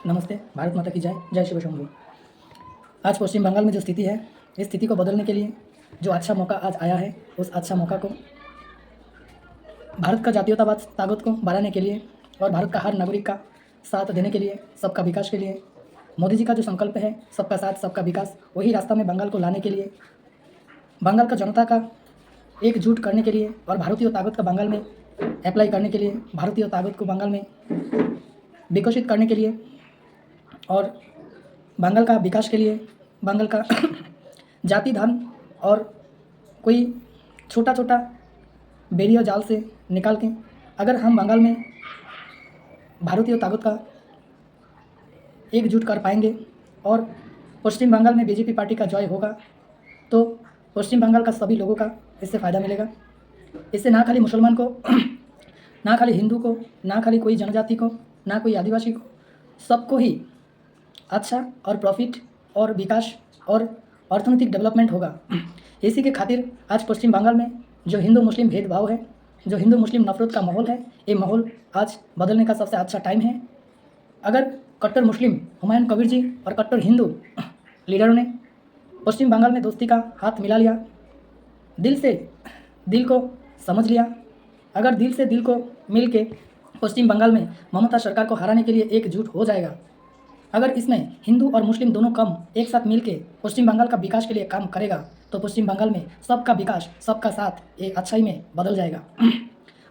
नमस्ते। भारत माता की जय। जय शिव शंभू। आज पश्चिम बंगाल में जो स्थिति है, इस स्थिति को बदलने के लिए जो अच्छा मौका आज आया है, उस अच्छा मौका को भारत का जातीयतावाद ताकत को बढ़ाने के लिए और भारत का हर नागरिक का साथ देने के लिए, सबका विकास के लिए मोदी जी का जो संकल्प है, सबका साथ सबका विकास, वही रास्ता में बंगाल को लाने के लिए, बंगाल का जनता का एकजुट करने के लिए और भारतीय ताकत का बंगाल में अप्लाई करने के लिए, भारतीय ताकत को बंगाल में विकसित करने के लिए और बंगाल का विकास के लिए, बंगाल का जाति धर्म और कोई छोटा छोटा बेरिया जाल से निकाल के अगर हम बंगाल में भारतीय ताकत का एकजुट कर पाएंगे और पश्चिम बंगाल में बीजेपी पार्टी का जय होगा, तो पश्चिम बंगाल का सभी लोगों का इससे फ़ायदा मिलेगा। इससे ना खाली मुसलमान को, ना खाली हिंदू को, ना खाली कोई जनजाति को, ना कोई आदिवासी को, सबको ही अच्छा और प्रॉफिट और विकास और अर्थनैतिक डेवलपमेंट होगा। इसी के खातिर आज पश्चिम बंगाल में जो हिंदू मुस्लिम भेदभाव है, जो हिंदू मुस्लिम नफरत का माहौल है, ये माहौल आज बदलने का सबसे अच्छा टाइम है। अगर कट्टर मुस्लिम हुमायूं कबीर जी और कट्टर हिंदू लीडरों ने पश्चिम बंगाल में दोस्ती का हाथ मिला लिया, दिल से दिल को समझ लिया, अगर दिल से दिल को मिल के पश्चिम बंगाल में ममता सरकार को हराने के लिए एकजुट हो जाएगा, अगर इसमें हिंदू और मुस्लिम दोनों कम एक साथ मिलके पश्चिम बंगाल का विकास के लिए काम करेगा, तो पश्चिम बंगाल में सबका विकास, सबका साथ एक अच्छाई में बदल जाएगा।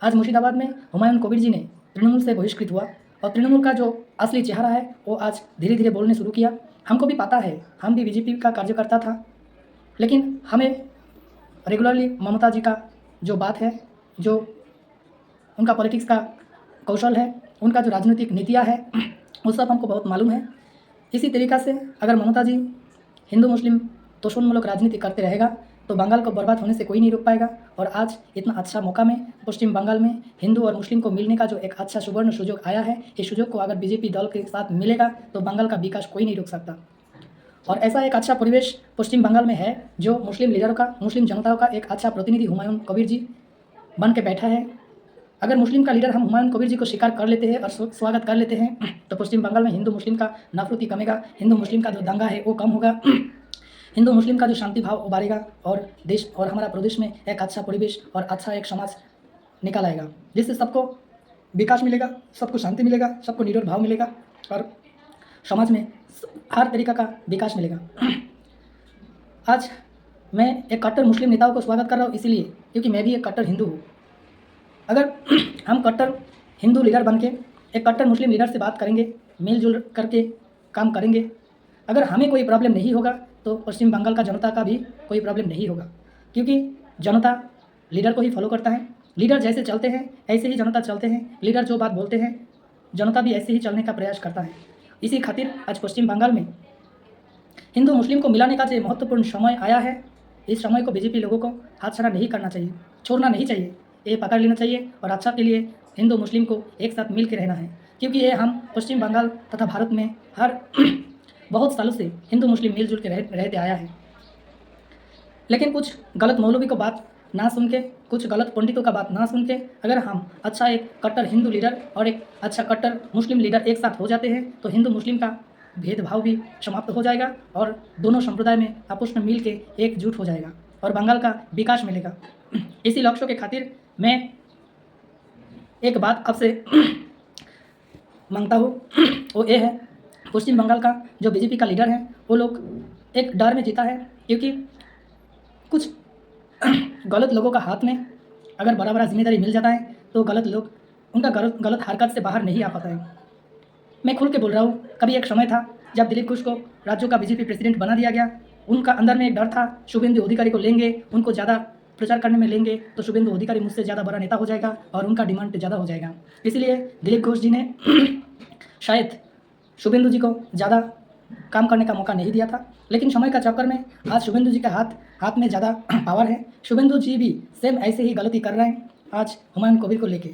आज मुर्शिदाबाद में हुमायूं कबीर जी ने तृणमूल से बहिष्कृत हुआ और तृणमूल का जो असली चेहरा है वो आज धीरे धीरे बोलने शुरू किया। हमको भी पता है, हम भी बीजेपी का कार्यकर्ता था, लेकिन हमें रेगुलरली ममता जी का जो बात है, जो उनका पॉलिटिक्स का कौशल है, उनका जो राजनीतिक नीतियाँ है, वो सब हमको बहुत मालूम है। इसी तरीक़ा से अगर ममता जी हिंदू मुस्लिम तोषणमूलक राजनीति करते रहेगा तो बंगाल को बर्बाद होने से कोई नहीं रोक पाएगा। और आज इतना अच्छा मौका में पश्चिम बंगाल में हिंदू और मुस्लिम को मिलने का जो एक अच्छा सुवर्ण सुयोग आया है, इस सुयोग को अगर बीजेपी दल के साथ मिलेगा तो बंगाल का विकास कोई नहीं रोक सकता। और ऐसा एक अच्छा परिवेश पश्चिम बंगाल में है जो मुस्लिम लीडरों का, मुस्लिम जनताओं का एक अच्छा प्रतिनिधि हुमायूं कबीर जी बन के बैठा है। अगर मुस्लिम का लीडर हम हुमायूं कबीर जी को स्वीकार कर लेते हैं और स्वागत कर लेते हैं तो पश्चिम बंगाल में हिंदू मुस्लिम का नफरत कमेगा, हिंदू मुस्लिम का जो दंगा है वो कम होगा, हिंदू मुस्लिम का जो शांति भाव उभारेगा और देश और हमारा प्रदेश में एक अच्छा परिवेश और अच्छा एक समाज निकल आएगा, जिससे सबको विकास मिलेगा, सबको शांति मिलेगा, सबको निडर भाव मिलेगा और समाज में हर तरीका का विकास मिलेगा। आज मैं एक कट्टर मुस्लिम नेताओं को स्वागत कर रहा हूँ इसलिए क्योंकि मैं भी एक कट्टर हिंदू हूँ। अगर हम कट्टर हिंदू लीडर बन के एक कट्टर मुस्लिम लीडर से बात करेंगे, मिलजुल करके काम करेंगे, अगर हमें कोई प्रॉब्लम नहीं होगा तो पश्चिम बंगाल का जनता का भी कोई प्रॉब्लम नहीं होगा, क्योंकि जनता लीडर को ही फॉलो करता है। लीडर जैसे चलते हैं ऐसे ही जनता चलते हैं, लीडर जो बात बोलते हैं जनता भी ऐसे ही चलने का प्रयास करता है। इसी खातिर आज पश्चिम बंगाल में हिंदू मुस्लिम को मिलाने का जो महत्वपूर्ण समय आया है, इस समय को बीजेपी लोगों को हाथछाड़ा नहीं करना चाहिए, छोड़ना नहीं चाहिए, ये पकड़ लेना चाहिए और अच्छा के लिए हिंदू मुस्लिम को एक साथ मिल के रहना है, क्योंकि ये हम पश्चिम बंगाल तथा भारत में हर बहुत सालों से हिंदू मुस्लिम मिलजुल के रहते आया है। लेकिन कुछ गलत मौलवी को बात ना सुन के, कुछ गलत पंडितों का बात ना सुन के अगर हम अच्छा एक कट्टर हिंदू लीडर और एक अच्छा कट्टर मुस्लिम लीडर एक साथ हो जाते हैं तो हिंदू मुस्लिम का भेदभाव भी समाप्त हो जाएगा और दोनों संप्रदाय में आपस में मिल के एकजुट हो जाएगा और बंगाल का विकास मिलेगा। इसी लक्ष्यों के खातिर मैं एक बात आपसे मांगता हूँ, वो ये है, पश्चिम बंगाल का जो बीजेपी का लीडर है वो लोग एक डर में जीता है, क्योंकि कुछ गलत लोगों का हाथ में अगर बड़ा बड़ा जिम्मेदारी मिल जाता है तो गलत लोग उनका गलत हरकत से बाहर नहीं आ पाता है। मैं खुल के बोल रहा हूँ, कभी एक समय था जब दिलीप घोष को राज्यों का बीजेपी प्रेसिडेंट बना दिया गया, उनका अंदर में एक डर था शुभेंदु अधिकारी को लेंगे, उनको ज़्यादा प्रचार करने में लेंगे तो शुभेंदु अधिकारी मुझसे ज़्यादा बड़ा नेता हो जाएगा और उनका डिमांड ज़्यादा हो जाएगा। इसलिए दिलीप घोष जी ने शायद शुभेंदु जी को ज़्यादा काम करने का मौका नहीं दिया था, लेकिन समय का चक्कर में आज शुभेंदु जी के हाथ में ज़्यादा पावर है। शुभेंदु जी भी सेम ऐसे ही गलती कर रहे हैं आज हुमायूं कबीर को लेके,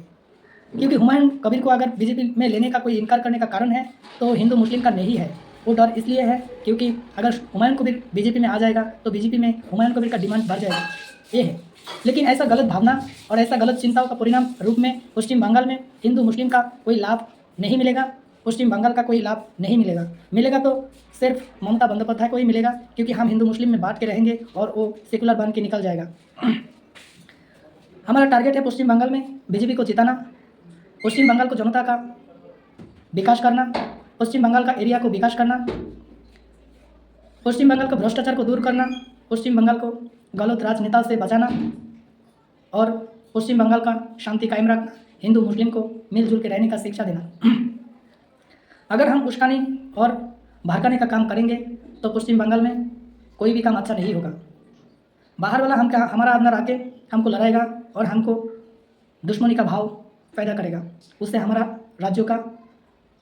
क्योंकि हुमायूं कबीर को अगर बीजेपी में लेने का कोई इनकार करने का कारण है तो हिंदू मुस्लिम का नहीं है, वो डर इसलिए है क्योंकि अगर हुमायूं कबीर बीजेपी में आ जाएगा तो बीजेपी में हुमायूं कबीर का डिमांड बढ़ जाएगा, ये है। लेकिन ऐसा गलत भावना और ऐसा गलत चिंताओं का परिणाम रूप में पश्चिम बंगाल में हिंदू मुस्लिम का कोई लाभ नहीं मिलेगा। पश्चिम बंगाल का कोई लाभ नहीं मिलेगा। मिलेगा तो सिर्फ ममता बंदोपाध्याय को ही मिलेगा, क्योंकि हम हिंदू मुस्लिम में बांट के रहेंगे और वो सेकुलर बन के निकल जाएगा। हमारा टारगेट है पश्चिम बंगाल में बीजेपी को जिताना, पश्चिम बंगाल को जनता का विकास करना, पश्चिम बंगाल का एरिया को विकास करना, पश्चिम बंगाल का भ्रष्टाचार को दूर करना, पश्चिम बंगाल को गलत राजनेता से बचाना और पश्चिम बंगाल का शांति कायम रखना, हिंदू मुस्लिम को मिलजुल के रहने का शिक्षा देना। अगर हम उश्कानी और भड़काने का काम करेंगे तो पश्चिम बंगाल में कोई भी काम अच्छा नहीं होगा। बाहर वाला हमारा अंदर आके हमको लड़ाएगा और हमको दुश्मनी का भाव पैदा करेगा, उससे हमारा राज्यों का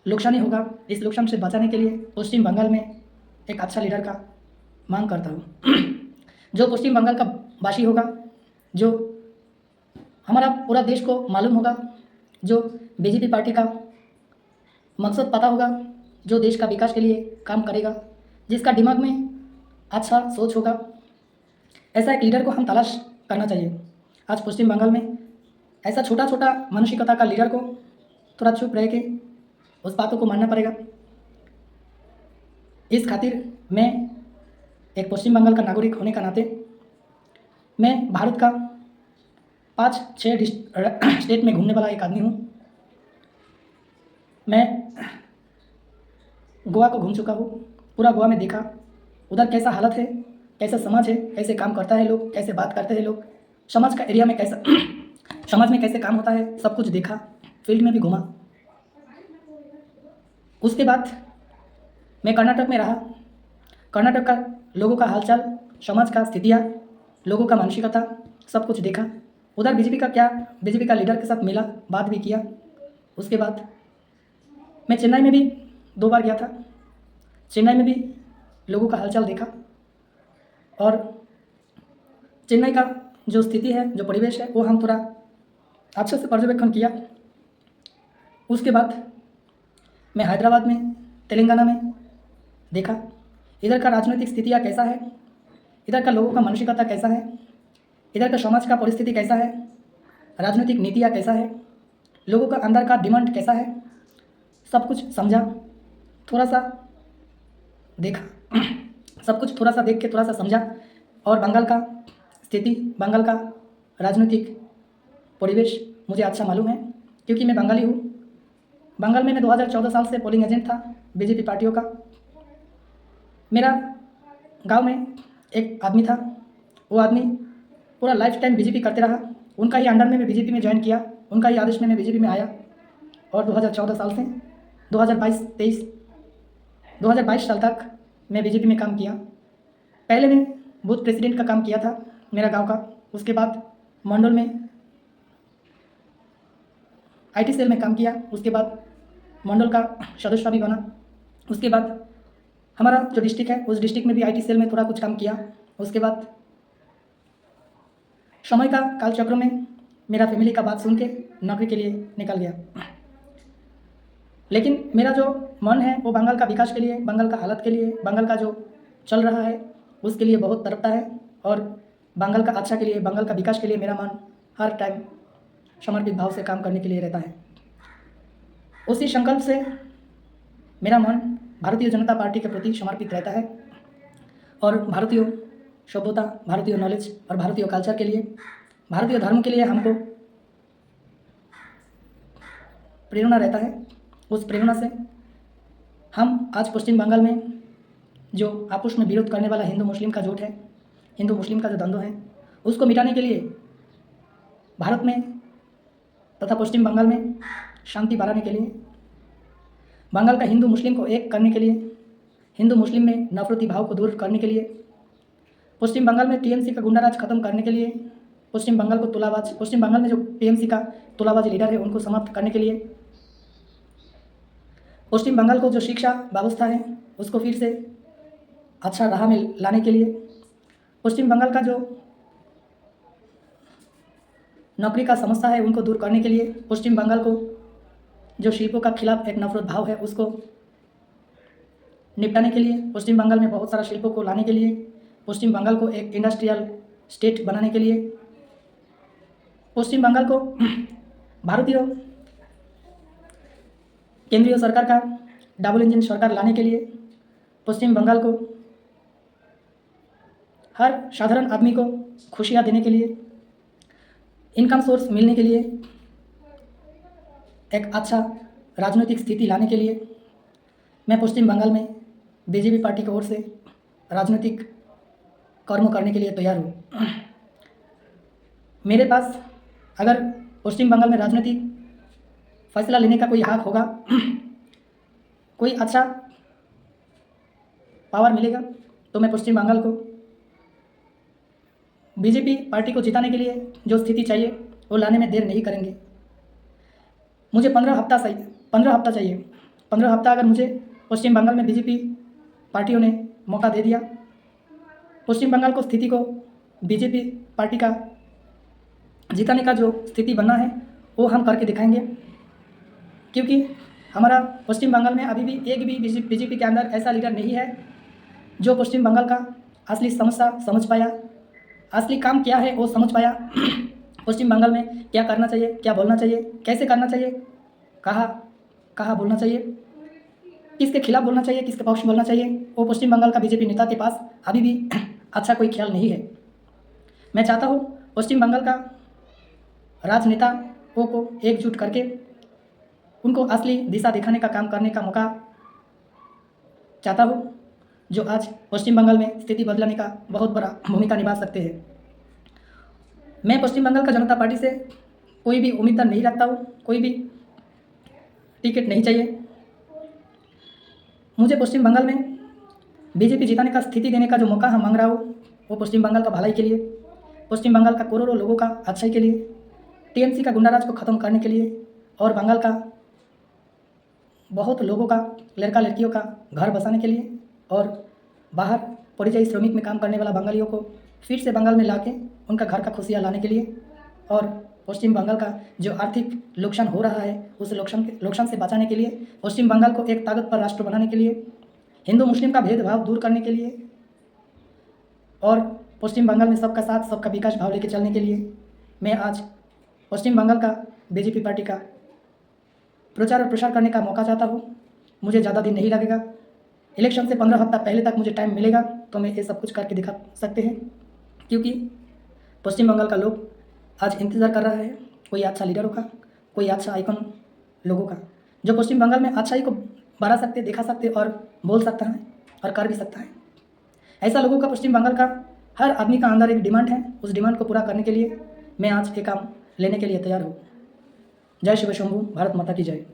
नुकसानी होगा। इस नुकसान से बचाने के लिए पश्चिम बंगाल में एक अच्छा लीडर का मांग करता हूँ जो पश्चिम बंगाल का वासी होगा, जो हमारा पूरा देश को मालूम होगा, जो बीजेपी पार्टी का मकसद पता होगा, जो देश का विकास के लिए काम करेगा, जिसका दिमाग में अच्छा सोच होगा, ऐसा एक लीडर को हम तलाश करना चाहिए। आज पश्चिम बंगाल में ऐसा छोटा छोटा मानसिकता का लीडर को थोड़ा चुप रह के उस बातों को मानना पड़ेगा। इस खातिर मैं एक पश्चिम बंगाल का नागरिक होने का नाते मैं भारत का 5-6 स्टेट में घूमने वाला एक आदमी हूँ। मैं गोवा को घूम चुका हूँ, पूरा गोवा में देखा उधर कैसा हालत है, कैसा समाज है, कैसे काम करता है लोग, कैसे बात करते हैं लोग, समाज का एरिया में कैसा समाज में कैसे काम होता है, सब कुछ देखा, फील्ड में भी घूमा। उसके बाद मैं कर्नाटक में रहा, कर्नाटक का लोगों का हालचाल, समाज का स्थितियाँ, लोगों का मानसिकता, सब कुछ देखा। उधर बीजेपी का लीडर के साथ मिला, बात भी किया। उसके बाद मैं चेन्नई में भी 2 बार गया था, चेन्नई में भी लोगों का हालचाल देखा और चेन्नई का जो स्थिति है, जो परिवेश है, वो हम थोड़ा अच्छे से पर्यवेक्षण किया। उसके बाद मैं हैदराबाद में, तेलंगाना में देखा इधर का राजनीतिक स्थितियाँ कैसा है, इधर का लोगों का मानसिकता कैसा है, इधर का समाज का परिस्थिति कैसा है, राजनीतिक नीतियाँ कैसा है, लोगों का अंदर का डिमांड कैसा है, सब कुछ समझा, थोड़ा सा देखा सब कुछ थोड़ा सा देख के थोड़ा सा समझा। और बंगाल का स्थिति, बंगाल का राजनीतिक परिवेश मुझे अच्छा मालूम है, क्योंकि मैं बंगाली हूँ। बंगाल में मैं 2014 साल से पोलिंग एजेंट था बीजेपी पार्टियों का। मेरा गांव में एक आदमी था, वो आदमी पूरा लाइफ टाइम बीजेपी करते रहा, उनका ही अंडर में मैं बीजेपी में ज्वाइन किया, उनका ही आदेश में मैं बीजेपी में आया और 2014 साल से 2022 साल तक मैं बीजेपी में काम किया। पहले मैं बूथ प्रेसिडेंट का काम किया था मेरा गांव का, उसके बाद मंडल में आईटी सेल में काम किया, उसके बाद मंडल का सदस्य भी बना। उसके बाद हमारा जो डिस्ट्रिक्ट है उस डिस्ट्रिक्ट में भी आईटी सेल में थोड़ा कुछ काम किया। उसके बाद समय का काल चक्र में मेरा फैमिली का बात सुन के नौकरी के लिए निकल गया। लेकिन मेरा जो मन है वो बंगाल का विकास के लिए, बंगाल का हालत के लिए, बंगाल का जो चल रहा है उसके लिए बहुत तड़पता है और बंगाल का अच्छा के लिए, बंगाल का विकास के लिए मेरा मन हर टाइम समर्पित भाव से काम करने के लिए रहता है। उसी संकल्प से मेरा मन भारतीय जनता पार्टी के प्रति समर्पित रहता है और भारतीय सभ्यता, भारतीय नॉलेज और भारतीय कल्चर के लिए, भारतीय धर्म के लिए हमको प्रेरणा रहता है। उस प्रेरणा से हम आज पश्चिम बंगाल में जो आपस में विरोध करने वाला हिंदू मुस्लिम का जोट है, हिंदू मुस्लिम का जो द्वंद्व है, उसको मिटाने के लिए भारत में तथा पश्चिम बंगाल में शांति बढ़ाने के लिए, बंगाल का हिंदू मुस्लिम को एक करने के लिए, हिंदू मुस्लिम में नफरती भाव को दूर करने के लिए, पश्चिम बंगाल में टीएमसी का गुंडाराज खत्म करने के लिए, पश्चिम बंगाल में जो टीएमसी का तुलाबाज लीडर है उनको समाप्त करने के लिए, पश्चिम बंगाल को जो शिक्षा व्यवस्था है उसको फिर से अच्छा राह में लाने के लिए, पश्चिम बंगाल का जो नौकरी का समस्या है उनको दूर करने के लिए, पश्चिम बंगाल को जो शिल्पों का खिलाफ एक नफरत भाव है उसको निपटाने के लिए, पश्चिम बंगाल में बहुत सारा शिल्पों को लाने के लिए, पश्चिम बंगाल को एक इंडस्ट्रियल स्टेट बनाने के लिए, पश्चिम बंगाल को भारतीय केंद्रीय सरकार का डबल इंजन सरकार लाने के लिए, पश्चिम बंगाल को हर साधारण आदमी को खुशियाँ देने के लिए, इनकम सोर्स मिलने के लिए, एक अच्छा राजनीतिक स्थिति लाने के लिए मैं पश्चिम बंगाल में बीजेपी पार्टी की ओर से राजनीतिक कर्म करने के लिए तैयार हूँ। मेरे पास अगर पश्चिम बंगाल में राजनीतिक फैसला लेने का कोई हक होगा, कोई अच्छा पावर मिलेगा, तो मैं पश्चिम बंगाल को बीजेपी पार्टी को जिताने के लिए जो स्थिति चाहिए वो लाने में देर नहीं करेंगे। मुझे 15 हफ्ता चाहिए। 15 हफ्ता अगर मुझे पश्चिम बंगाल में बीजेपी पार्टियों ने मौका दे दिया, पश्चिम बंगाल को स्थिति को बीजेपी पार्टी का जिताने का जो स्थिति बनना है वो हम करके दिखाएंगे। क्योंकि हमारा पश्चिम बंगाल में अभी भी एक भी बीजेपी के अंदर ऐसा लीडर नहीं है जो पश्चिम बंगाल का असली समस्या समझ पाया, असली काम क्या है वो समझ पाया। पश्चिम बंगाल में क्या करना चाहिए, क्या बोलना चाहिए, कैसे करना चाहिए, कहाँ बोलना चाहिए, किसके खिलाफ बोलना चाहिए, किसके पक्ष में बोलना चाहिए, वो पश्चिम बंगाल का बीजेपी नेता के पास अभी भी अच्छा कोई ख्याल नहीं है। मैं चाहता हूँ पश्चिम बंगाल का राजनेताओं को एकजुट करके उनको असली दिशा दिखाने का काम करने का मौका चाहता हूँ, जो आज पश्चिम बंगाल में स्थिति बदलाने का बहुत बड़ा भूमिका निभा सकते हैं। मैं पश्चिम बंगाल का जनता पार्टी से कोई भी उम्मीदवार नहीं रखता हूँ, कोई भी टिकट नहीं चाहिए। मुझे पश्चिम बंगाल में बीजेपी जिताने का स्थिति देने का जो मौका हम मांग रहा हूँ वो पश्चिम बंगाल का भलाई के लिए, पश्चिम बंगाल का करोड़ों लोगों का अच्छाई के लिए, टीएमसी का गुंडाराज को ख़त्म करने के लिए और बंगाल का बहुत लोगों का लड़का लड़कियों का घर बसाने के लिए और बाहर परिचय श्रमिक में काम करने वाला बंगालियों को फिर से बंगाल में लाके उनका घर का खुशियाँ लाने के लिए और पश्चिम बंगाल का जो आर्थिक नुकसान हो रहा है उस नुकसान से बचाने के लिए, पश्चिम बंगाल को एक ताकतवर राष्ट्र बनाने के लिए, हिंदू मुस्लिम का भेदभाव दूर करने के लिए और पश्चिम बंगाल में सबका साथ सबका विकास भाव लेके चलने के लिए मैं आज पश्चिम बंगाल का बीजेपी पार्टी का प्रचार और प्रसार करने का मौका चाहता हूँ। मुझे ज़्यादा दिन नहीं लगेगा, इलेक्शन से 15 हफ्ता पहले तक मुझे टाइम मिलेगा तो मैं ये सब कुछ करके दिखा सकते हैं। क्योंकि पश्चिम बंगाल का लोग आज इंतज़ार कर रहा है कोई अच्छा लीडरों का, कोई अच्छा आइकन लोगों का, जो पश्चिम बंगाल में अच्छाई को बढ़ा सकते, दिखा सकते और बोल सकता है और कर भी सकता है। ऐसा लोगों का पश्चिम बंगाल का हर आदमी का अंदर एक डिमांड है, उस डिमांड को पूरा करने के लिए मैं आज ये काम लेने के लिए तैयार हूँ। जय शिव शंभू, भारत माता की जय।